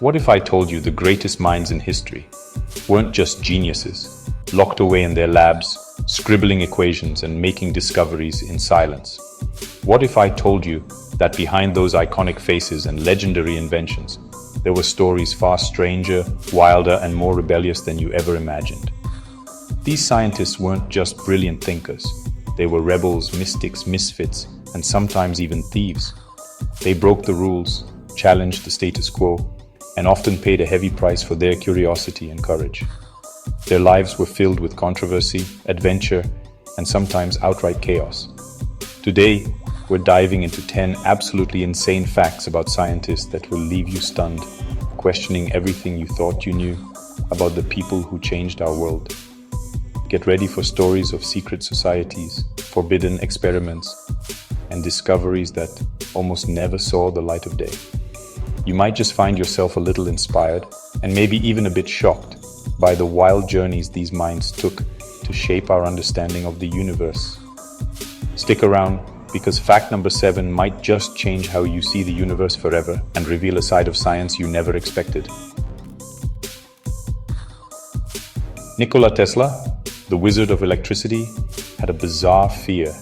What if I told you the greatest minds in history weren't just geniuses, locked away in their labs, scribbling equations and making discoveries in silence? What if I told you that behind those iconic faces and legendary inventions, there were stories far stranger, wilder, and more rebellious than you ever imagined? These scientists weren't just brilliant thinkers. They were rebels, mystics, misfits, and sometimes even thieves. They broke the rules, challenged the status quo, and often paid a heavy price for their curiosity and courage. Their lives were filled with controversy, adventure, and sometimes outright chaos. Today, we're diving into 10 absolutely insane facts about scientists that will leave you stunned, questioning everything you thought you knew about the people who changed our world. Get ready for stories of secret societies, forbidden experiments, and discoveries that almost never saw the light of day. You might just find yourself a little inspired, and maybe even a bit shocked, by the wild journeys these minds took to shape our understanding of the universe. Stick around, because fact number 7 might just change how you see the universe forever and reveal a side of science you never expected. Nikola Tesla, the wizard of electricity, had a bizarre fear.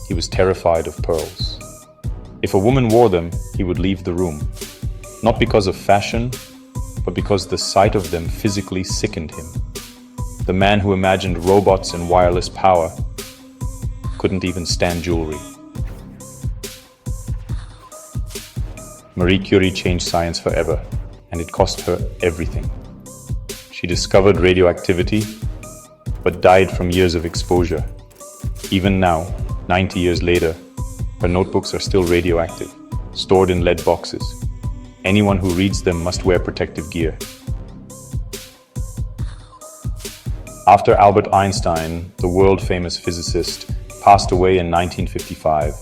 He was terrified of pearls. If a woman wore them, he would leave the room. Not because of fashion, but because the sight of them physically sickened him. The man who imagined robots and wireless power couldn't even stand jewelry. Marie Curie changed science forever, and it cost her everything. She discovered radioactivity, but died from years of exposure. Even now, 90 years later, her notebooks are still radioactive, stored in lead boxes. Anyone who reads them must wear protective gear. After Albert Einstein, the world-famous physicist, passed away in 1955,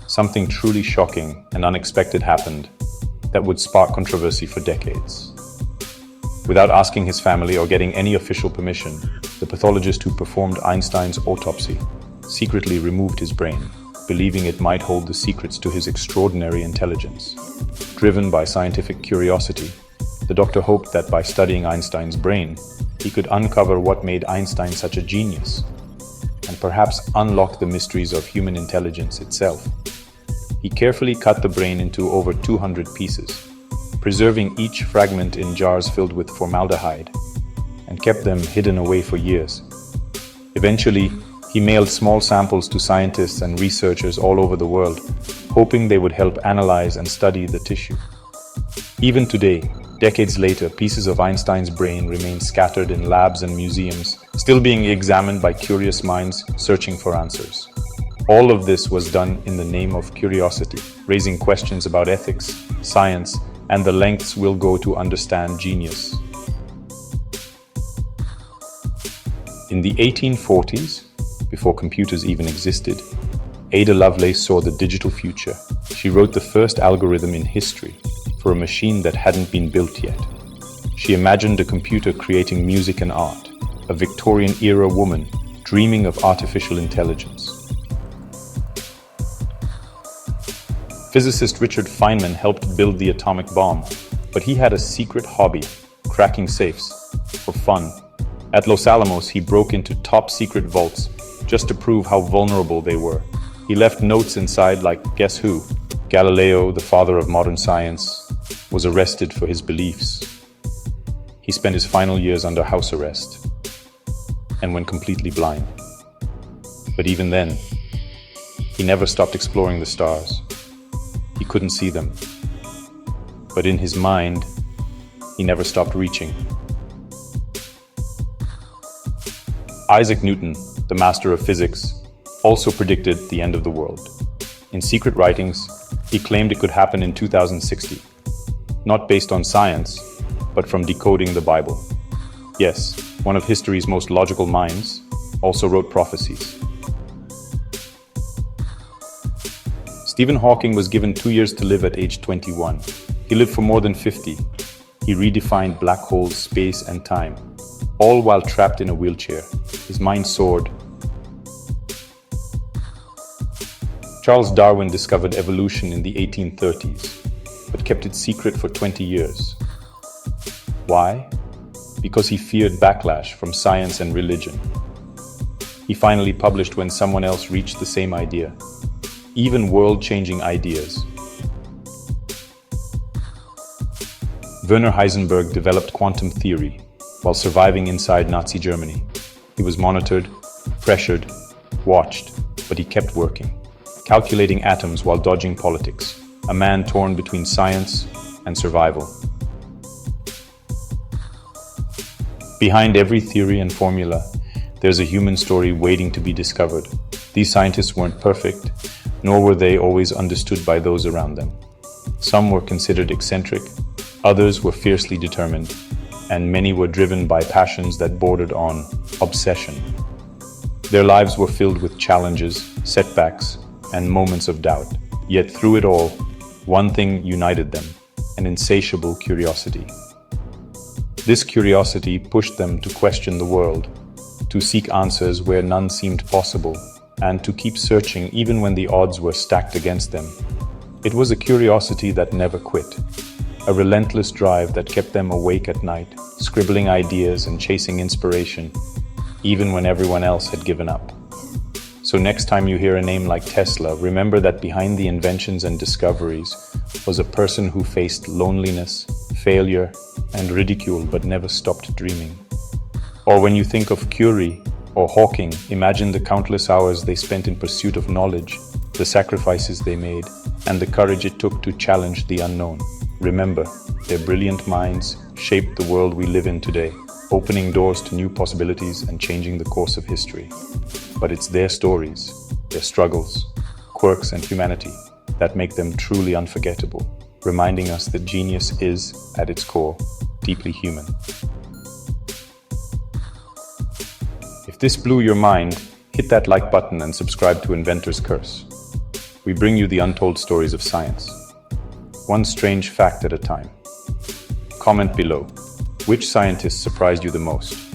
something truly shocking and unexpected happened that would spark controversy for decades. Without asking his family or getting any official permission, the pathologist who performed Einstein's autopsy secretly removed his brain, believing it might hold the secrets to his extraordinary intelligence. Driven by scientific curiosity, the doctor hoped that by studying Einstein's brain, he could uncover what made Einstein such a genius, and perhaps unlock the mysteries of human intelligence itself. He carefully cut the brain into over 200 pieces, preserving each fragment in jars filled with formaldehyde, and kept them hidden away for years. Eventually, he mailed small samples to scientists and researchers all over the world, hoping they would help analyze and study the tissue. Even today, decades later, pieces of Einstein's brain remain scattered in labs and museums, still being examined by curious minds searching for answers. All of this was done in the name of curiosity, raising questions about ethics, science, and the lengths we'll go to understand genius. In the 1840s, before computers even existed, Ada Lovelace saw the digital future. She wrote the first algorithm in history for a machine that hadn't been built yet. She imagined a computer creating music and art, a Victorian-era woman dreaming of artificial intelligence. Physicist Richard Feynman helped build the atomic bomb, but he had a secret hobby, cracking safes, for fun. At Los Alamos, he broke into top-secret vaults just to prove how vulnerable they were. He left notes inside like, guess who? Galileo, the father of modern science, was arrested for his beliefs. He spent his final years under house arrest and went completely blind. But even then, he never stopped exploring the stars. He couldn't see them. But in his mind, he never stopped reaching. Isaac Newton, the master of physics, also predicted the end of the world. In secret writings, he claimed it could happen in 2060, not based on science, but from decoding the Bible. Yes, one of history's most logical minds also wrote prophecies. Stephen Hawking was given 2 years to live at age 21. He lived for more than 50. He redefined black holes, space, and time, all while trapped in a wheelchair. His mind soared. Charles Darwin discovered evolution in the 1830s, but kept it secret for 20 years. Why? Because he feared backlash from science and religion. He finally published when someone else reached the same idea, even world-changing ideas. Werner Heisenberg developed quantum theory while surviving inside Nazi Germany. He was monitored, pressured, watched, but he kept working, calculating atoms while dodging politics, a man torn between science and survival. Behind every theory and formula, there's a human story waiting to be discovered. These scientists weren't perfect, nor were they always understood by those around them. Some were considered eccentric, others were fiercely determined, and many were driven by passions that bordered on obsession. Their lives were filled with challenges, setbacks, and moments of doubt. Yet through it all, one thing united them: an insatiable curiosity. This curiosity pushed them to question the world, to seek answers where none seemed possible, and to keep searching even when the odds were stacked against them. It was a curiosity that never quit, a relentless drive that kept them awake at night, scribbling ideas and chasing inspiration, even when everyone else had given up. So next time you hear a name like Tesla, remember that behind the inventions and discoveries was a person who faced loneliness, failure, and ridicule but never stopped dreaming. Or when you think of Curie or Hawking, imagine the countless hours they spent in pursuit of knowledge, the sacrifices they made, and the courage it took to challenge the unknown. Remember, their brilliant minds shaped the world we live in today, opening doors to new possibilities and changing the course of history. But it's their stories, their struggles, quirks, and humanity that make them truly unforgettable, reminding us that genius is, at its core, deeply human. If this blew your mind, hit that like button and subscribe to Inventor's Curse. We bring you the untold stories of science, one strange fact at a time. Comment below. Which scientist surprised you the most?